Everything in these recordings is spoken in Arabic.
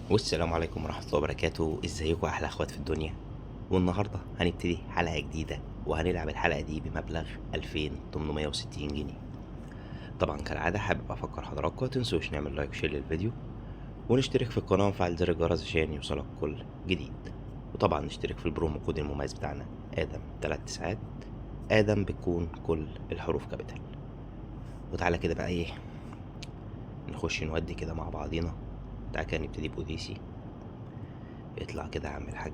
والسلام عليكم ورحمة الله وبركاته. ازيكم احلى اخوات في الدنيا؟ والنهاردة هنبتدي حلقة جديدة، وهنلعب الحلقة دي بمبلغ 2860 جنيه. طبعا كالعادة حابب افكر حضراتكم متنسوش نعمل لايك وشير للفيديو، ونشترك في القناة وفعل زر الجرس عشان يوصلك كل جديد. وطبعا نشترك في البرومو كود المميز بتاعنا ادم 3 9. ادم بتكون كل الحروف كابيتال. وتعالى كده بقى ايه، نخش نودي كده مع بعضينا. تعالى كده نبتدي بأوديسي. اطلع كده يا عم الحاج،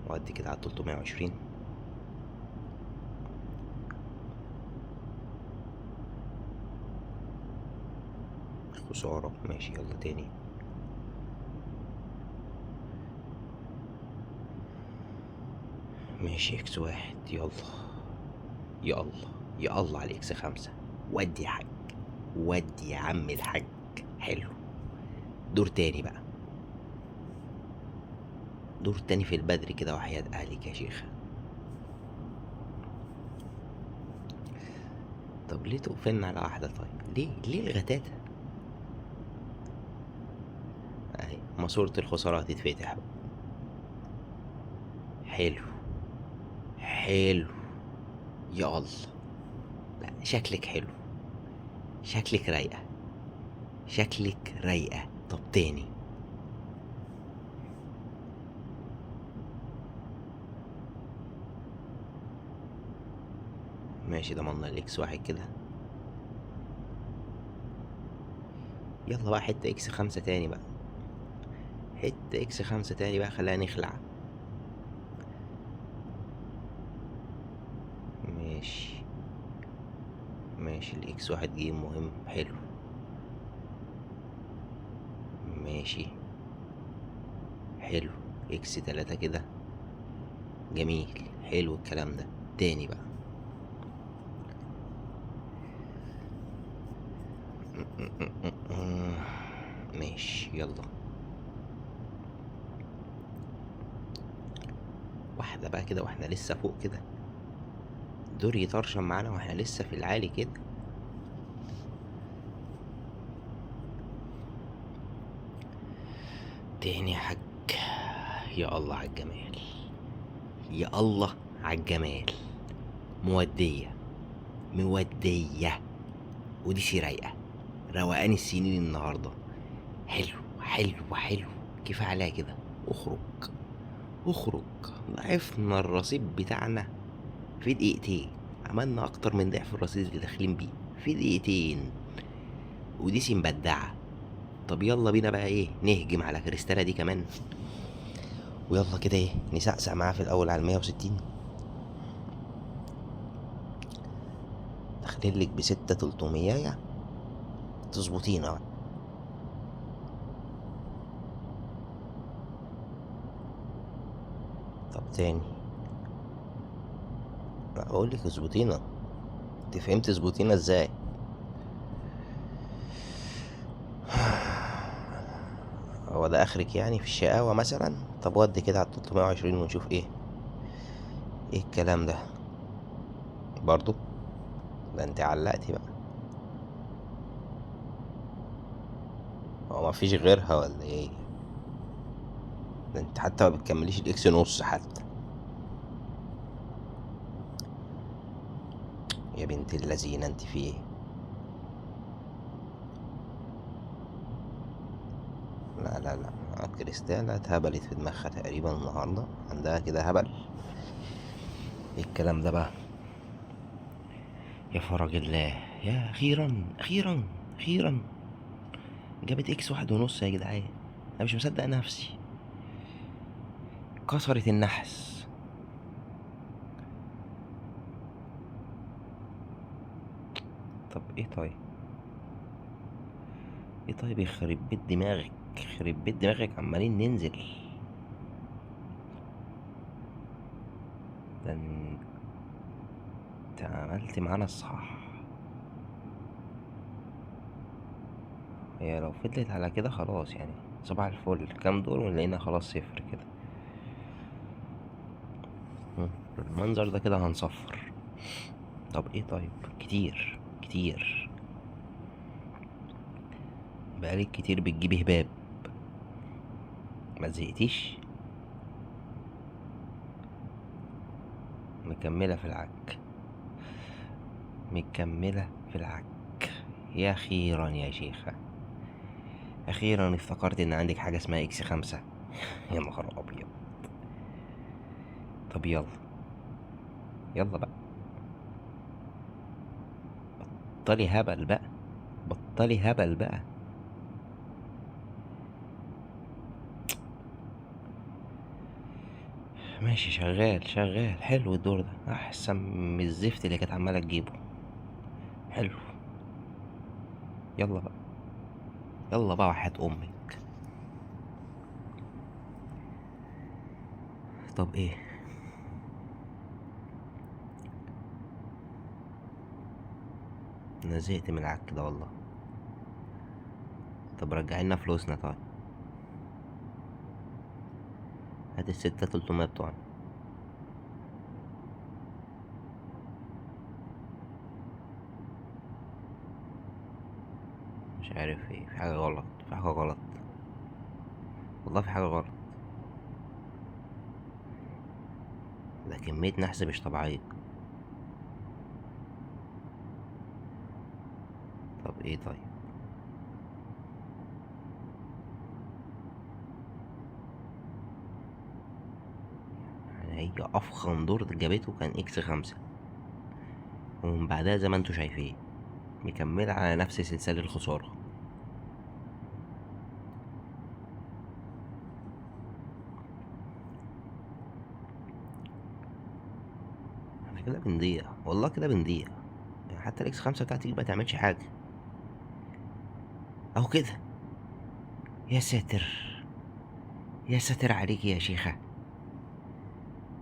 وادي كده على 320. خسارة، ماشي يلا تاني. ماشي اكس واحد، يلا يلا يلا على اكس 5. ودي يا حاج، ودي يا عم الحاج. حلو. دور تاني بقى، دور تاني في البدري كده وحياة اهلك يا شيخة. طب ليه تقفلنا على واحدة؟ طيب ليه الغتاتة؟ اهي ماسورة الخسارة هتتفتح بقى. حلو حلو، يا الله. لا شكلك حلو، شكلك رايقة، شكلك رايقة. طب تاني. ماشي ضمنا الاكس واحد كده. يلا بقى حتة اكس 5 تاني بقى، حتة اكس 5 تاني بقى، خلينا نخلع. ماشي ماشي، الاكس واحد جيم مهم. حلو. ماشي حلو، اكس 3 كده. جميل، حلو الكلام ده. تاني بقى. ماشي يلا. واحدة بقى كده واحنا لسه فوق كده، دور يطرشم معانا واحنا لسه في العالي كده. تاني يا حاج. يا الله على الجمال، يا الله على الجمال. مودية مودية، ودي سي رايقة، روقان السنين النهاردة. حلو حلو حلو، كفاية عليها كده. اخرج اخرج. ضعفنا الرصيد بتاعنا في دقيقتين، عملنا اكتر من ضعف الرصيد اللي داخلين بيه في دقيقتين، ودي سي مبدعة. طب يلا بينا بقى ايه، نهجم على كريستالة دي كمان. ويلا كده ايه، نسقسق معاه في الاول على 160. داخلين لك بستة 300 تظبطينا. طب تاني. لا بقول لك اظبطينا، انت فهمت اظبطينا ازاي؟ هو ده اخرك يعني في الشقاوة مثلا؟ طب ودي كده على 320 ونشوف ايه الكلام ده برضو. ده انت علقتي بقى. هو مفيش غيرها ولا ايه؟ ده انت حتى ما بتكمليش الاكس نص حتى. يا بنت اللذينه انت في ايه؟ لا لا لا، كريستالة اتهبلت في دماغها تقريبا النهارده، عندها كده هبل. ايه الكلام ده بقى؟ يا فرج الله. يا اخيرا اخيرا اخيرا، جابت اكس واحد ونص يا جدعان. انا مش مصدق نفسي، كسرت النحس. طب ايه طيب، ايه طيب، يخرب بيت دماغك، يخرب بيت دماغك، عمالين ننزل. ده انت عملت معانا الصح. هي لو فضلت على كده خلاص يعني، صباح الفل، كام دور ولقينا خلاص صفر كده. المنظر ده كده هنصفر. طب ايه طيب، كتير كتير، بقالك كتير بتجيبي هباب. ما زهقتيش؟ مكملة في العك، مكملة في العك. يا أخيرا يا شيخة، أخيرا افتكرت إن عندك حاجة اسمها إكس 5. يا نهار أبيض. طب يلا، يلا بقى، بطلي هبل بقى، بطلي هبل بقى. ماشي، شغال شغال، حلو الدور ده، أحسن من الزفت اللي كانت عمالة تجيبه. حلو. يلا بقى، يلا بقى وحياة أمك. طب إيه؟ أنا زهقت من العك ده والله. طب رجعلنا فلوسنا طيب. هات الستة 300 بتوعنا. مش عارف ايه، في حاجة غلط، في حاجة غلط، والله في حاجة غلط. ده كمية نحس مش طبيعية. طب ايه طيب؟ يعني هي أفخم دور جابته كان إكس 5، ومن بعدها زي ما انتوا شايفين مكملة على نفس سلسلة الخسارة. احنا كده بنضيع، والله كده بنضيع. يعني حتى الإكس 5 بتاعتي ما تعملش حاجة. أهو كده. يا ساتر، يا ساتر عليكي يا شيخة.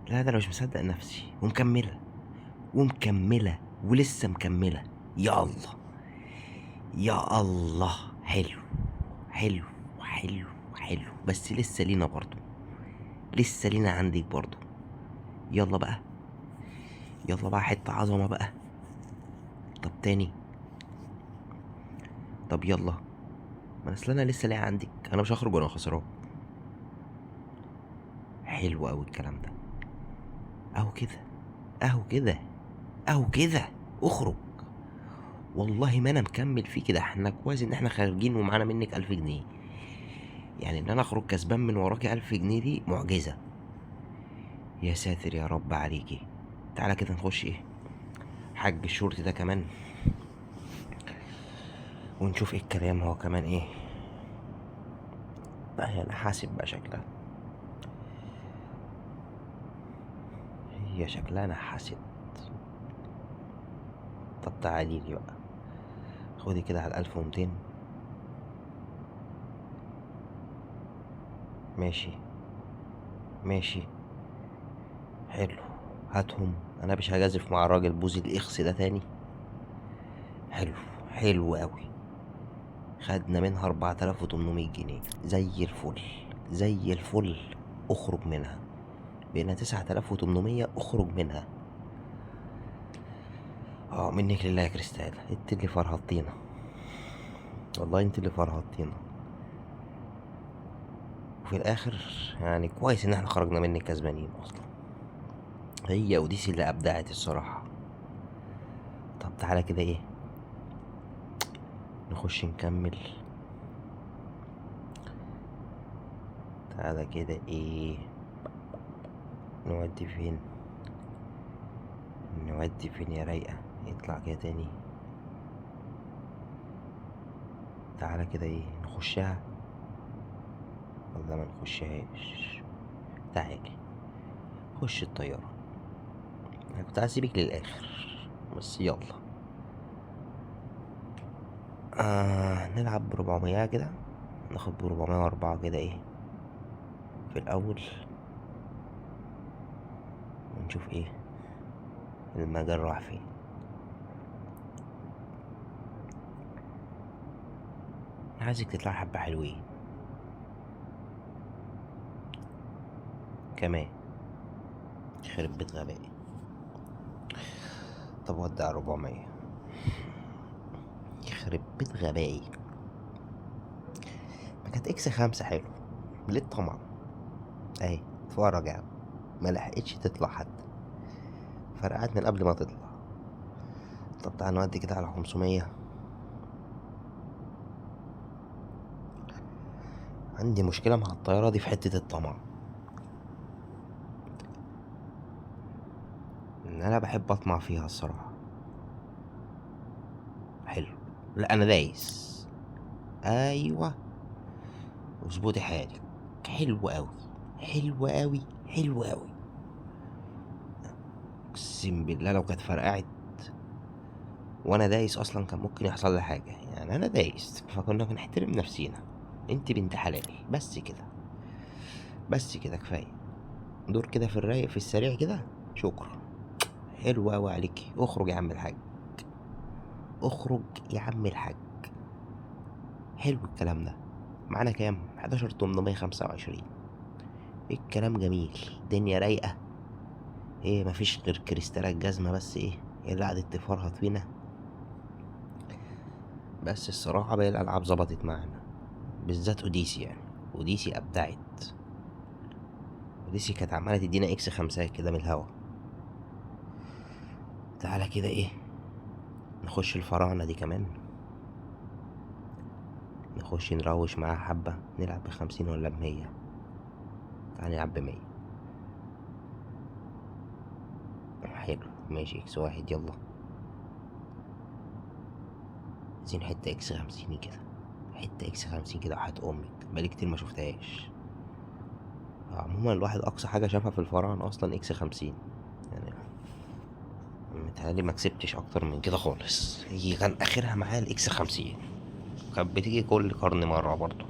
لا ده أنا مش مصدق نفسي، ومكملة ومكملة ولسه مكملة. يا الله، يا الله. حلو، حلو، حلو، حلو، بس لسه لينا برضو، لسه لينا عندك برضو. يلا بقى، يلا بقى حتة عظمة بقى. طب تاني. طب يلا، ما اصل انا لسه ليا عندك، انا مش هخرج وانا خسران. حلو اوي الكلام ده. اهو كده، اهو كده، اهو كده. اخرج. والله ما انا مكمل فيه كده، احنا كويس ان احنا خارجين ومعانا منك 1000 جنيه. يعني ان انا اخرج كسبان من وراكي 1000 جنيه دي معجزة. يا ساتر يا رب عليكي. تعالى كده نخش ايه، حج الشرطي ده كمان، ونشوف ايه الكلام هو كمان ايه. لا هي انا حاسب بقى شكلها، هي شكلها انا حاسب. طب تعالي لي بقى، خدي كده على 1200. ماشي، ماشي، حلو. هاتهم، انا مش هجازف مع الراجل بوزي الاخس ده تاني. حلو، حلو قوي. خدنا منها 4800 جنيه، زي الفل، زي الفل. اخرج منها، بقينا 9800، اخرج منها. اه منك لله يا كريستال، انت اللي فرهطتينا، والله انت اللي فرهطتينا. وفي الاخر يعني كويس ان احنا خرجنا منك كسبانين اصلا. هي اوديسي اللي ابدعت الصراحه. طب تعالى كده ايه، نخش نكمل. تعالى كده ايه، نودي فين، نودي فين يا رايقه. يطلع كده تاني. تعالى كده ايه، نخشها ولا ما نخشهاش؟ تعالي خش الطياره. انا كنت هسيبك للاخر بس يلا. نلعب ب400 كده، ناخد ب404 كده ايه في الاول، ونشوف ايه المجال راح فين. عايزك تطلع حبة حلوين كمان، يخرب بيت غبائي. طب ودع 400، يخرب بيت غبائي. ما كانت اكس 5 حلو، ليه الطمع؟ اهي اتفرج يا عم، ما لحقتش تطلع حتى، فرقعت من قبل ما تطلع. طب تعالى نودي كده على 500. عندي مشكلة مع الطيارة دي في حتة الطمع، ان انا بحب اطمع فيها الصراحة. حلو، لا انا دايس. ايوه، واظبطي حالك. حلو قوي، حلو قوي، حلو قوي. اقسم بالله لو كانت فرقعت وانا دايس اصلا كان ممكن يحصل لي حاجة. يعني انا دايس، فكنا بنحترم نفسينا. انت بنت حلال، بس كده، بس كده كفاية. دور كده في الرايق في السريع كده. شكرا. حلو قوي عليكي. اخرج يا عم الحاج، اخرج يا عم الحاج. حلو الكلام ده. معانا كام؟ 11825. ايه الكلام جميل، الدنيا رايقة. ايه مفيش غير كريستالة الجزمة بس، ايه هي اللي قعدت تفرهط فينا. بس الصراحة باقي الألعاب ظبطت معانا، بالذات أوديسي. يعني أوديسي أبدعت. أوديسي كانت عمالة تدينا إكس 5 كده من الهوا. تعالى كده إيه، نخش الفراعنة دي كمان، نخش نروش معاها حبة. نلعب ب50 ولا ب100؟ تعالى نلعب ب100. حلو ماشي، إكس واحد يلا. عايزين حتة إكس 50 كده، حتة إكس 50 كده وحياة أمك، بقالي كتير ما شفتهاش. عموما الواحد أقصى حاجة شافها في الفراعنة أصلا إكس 50. يعني متهيألي ما كسبتش أكتر من كده خالص. هي كان آخرها معايا الإكس 50، كانت بتيجي كل قرن مرة برضه.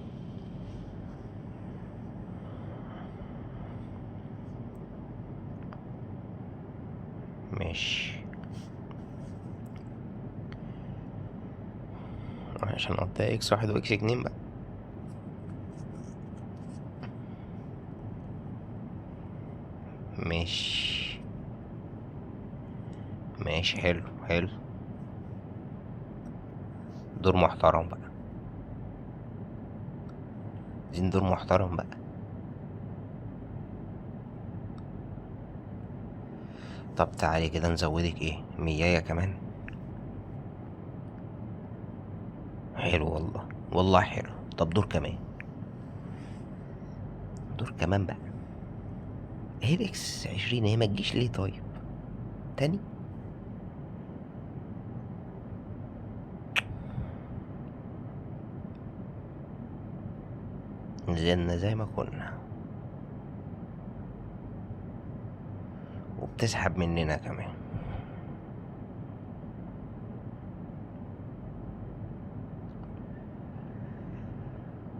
ماشي، عشان نقطع إكس واحد وإكس اتنين بقى. ماشي ماشي، حلو حلو. دور محترم بقى، عايزين دور محترم بقى. طب تعالي كده نزودك ايه، مياية كمان. حلو والله، والله حلو. طب دور كمان، دور كمان بقى. ايه الاكس 20 هي ما تجيش ليه طيب؟ تاني. نزلنا زي ما كنا، وبتسحب مننا كمان.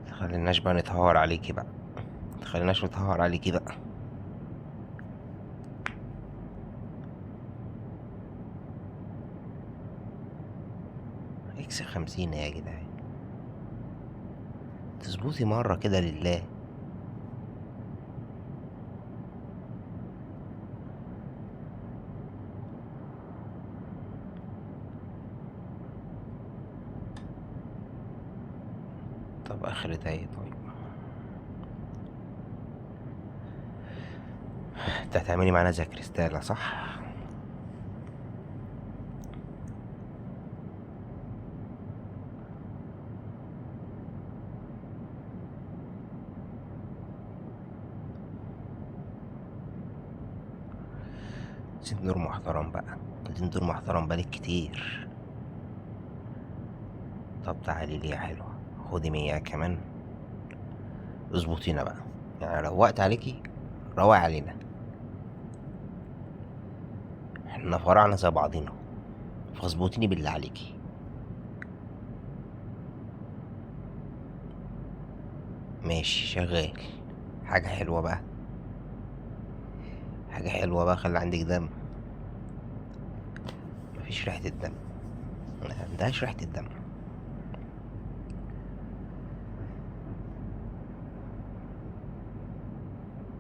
تخليناش بقى نتهور عليكي بقى، تخليناش نتهور عليكي بقى. اكس 50 يا جدعان، تظبطي مرة كده لله. طب اخرتها ايه طيب؟ انت هتعملي معانا زي كريستالة صح؟ عايزين دور محترم بقى، عايزين دور محترم بقالك كتير. طب تعالي لي يا حلوة، خدي 100 كمان. اظبطينا بقى، يعني روقت عليكي، روق علينا. احنا فرعنا زي بعضينا، فاظبطيني بالله عليكي. ماشي شغال. حاجة حلوة بقى، حاجة حلوة بقى، خلي عندك دم. مفيش ريحة الدم، ما عندهاش ريحة الدم.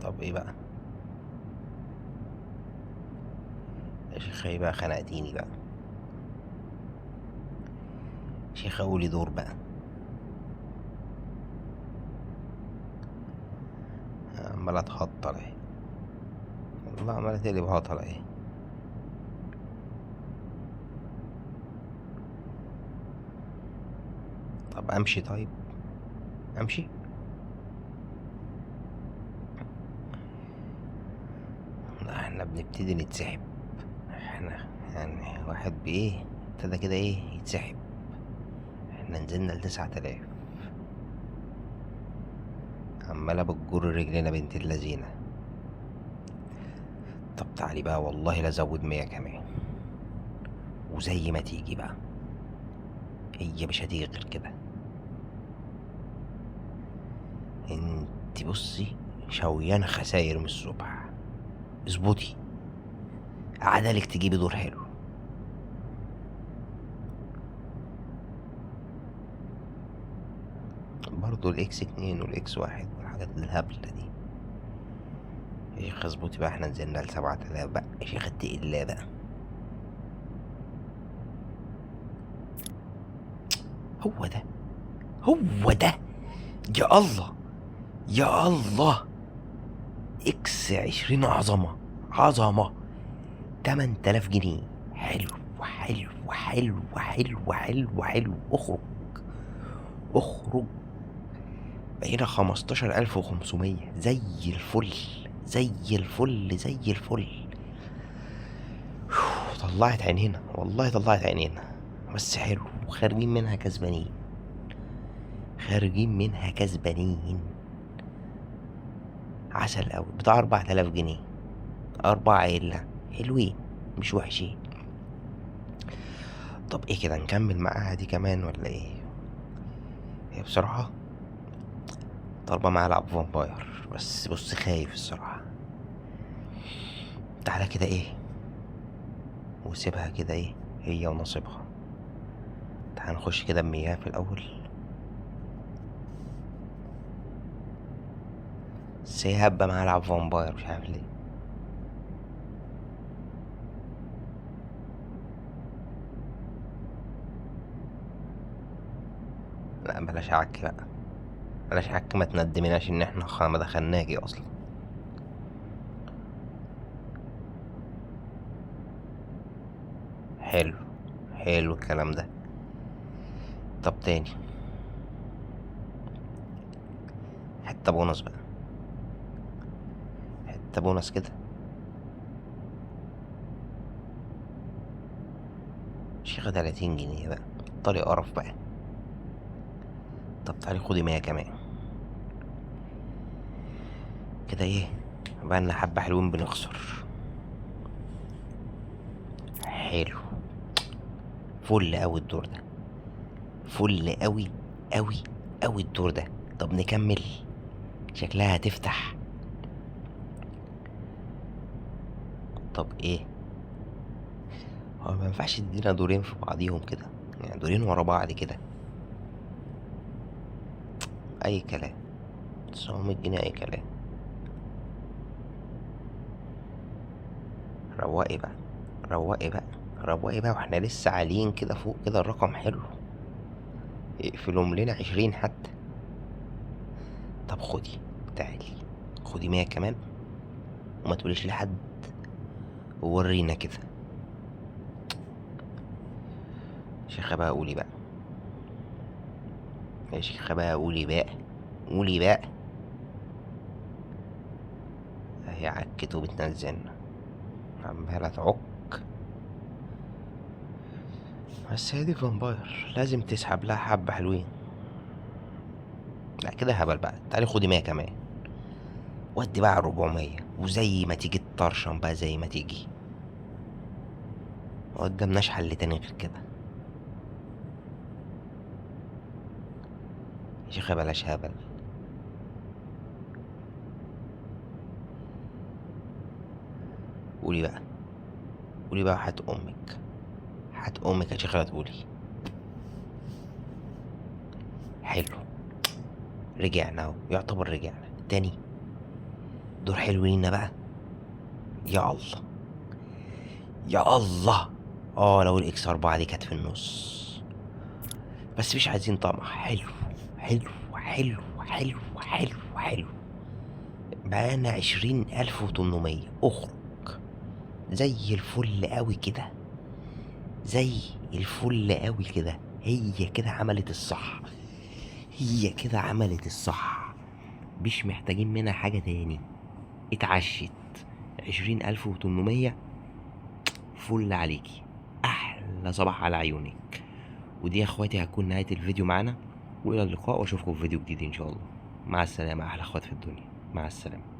طب ايه بقى يا شيخة؟ ايه بقى، خنقتيني بقى شيخة. قولي دور بقى. عمالة تهطل اهي، والله عمالة تقلب هطل اهي. طب امشي، طيب امشي. لا احنا بنبتدي نتسحب، احنا يعني واحد بايه ابتدى كده ايه يتسحب، احنا نزلنا ل9000، عمالة بتجر رجلنا بنت اللذينة. طب تعالي بقى، والله لازود 100 كمان، وزي ما تيجي بقى، هي مش هتيجي غير كده. انت بصي شويانة خساير من الصبح، اظبطي عدلك تجيبي دور حلو. برضو الاكس 2 والاكس 1 والحاجات الهبلة دي. يا شيخ اظبطي بقى، احنا نزلنا ل7000 بقى يا شيخ، اتقي الله بقى. هو ده، هو ده، يا الله، يا الله. اكس 20 عظمة، عظمة. 8000 جنيه. حلو، حلو، حلو، حلو، حلو، حلو. اخرج، اخرج. بقينا 15500. زي الفل، زي الفل، زي الفل. طلعت عينينا، والله طلعت عينينا، بس حلو، خارجين منها كسبانين، خارجين منها كسبانين. عسل قوي، بتاع 4000 جنيه، 4 عيلة حلوين، مش وحشين. طب ايه كده، نكمل معاها دي كمان ولا ايه؟ هي بصراحة طالبة معايا العب فامباير، بس بص خايف الصراحة. تعالى كده ايه، وسيبها كده ايه، هي ونصيبها. تعالى نخش كده بمياه في الاول، بس هي هبة معايا العب فامباير، مش عارف ليه. لا بلاش عك بقى، بلاش عك، ما تندمناش ان احنا ما دخلناكي اصلا. حلو، حلو الكلام ده. طب تاني، حتة بونص بقى، حتة بونص كده. شيخة 30 جنيه بقى، طريق قرف بقى. طب تعالي خدي 100 كمان كده ايه، بقى لنا حبة حلوين بنخسر. حلو، فل اوي الدور ده، فل اوي، اوي، اوي الدور ده. طب نكمل، شكلها هتفتح. طب ايه، هو ما ينفعش تدينا دورين في بعضيهم كده، يعني دورين ورا بعض كده؟ اي كلام، 900 جنيه اي كلام. روقي بقى، روقي بقى، روقي بقى، واحنا لسه عاليين كده فوق كده، الرقم حلو، اقفلهم لنا 20 حتى. طب خدي، تعالي خدي 100 كمان، وما تقوليش لحد، وورينا كده. شيخة بقى قولي بقى، يا شيخة بقى قولي بقى، قولي بقى. هي عكت وبتنزلنا، عمالة تعك، بس هي دي فامباير، لازم تسحب لها حبة حلوين. لا كده هبل بقى، تعالي خدي 100 كمان، ودي بقى 400، وزي ما تيجي الطرشم بقى، زي ما تيجي. قدامناش حل تاني غير كده. يا شيخة بلاش هبل. قولي بقى، قولي بقى، وحات امك، حات امك يا شيخة لا تقولي. حلو، رجعنا اهو، يعتبر رجعنا تاني، دور حلو لينا بقى. يا الله، يا الله. اه لو الاكس 4 دي كانت في النص، بس مش عايزين طمع. حلو، حلو، حلو، حلو، حلو، حلو. بقانا 20,800. اخرج. زي الفل قوي كده، زي الفل قوي كده. هي كده عملت الصح، هي كده عملت الصح، مش محتاجين منها حاجة تاني. اتعشت. 20,800. فل عليكي. احلى صباح على عيونك. ودي يا اخواتي هتكون نهاية الفيديو معانا، والى اللقاء واشوفكم في فيديو جديد ان شاء الله. مع السلامة احلى اخوات في الدنيا. مع السلامة.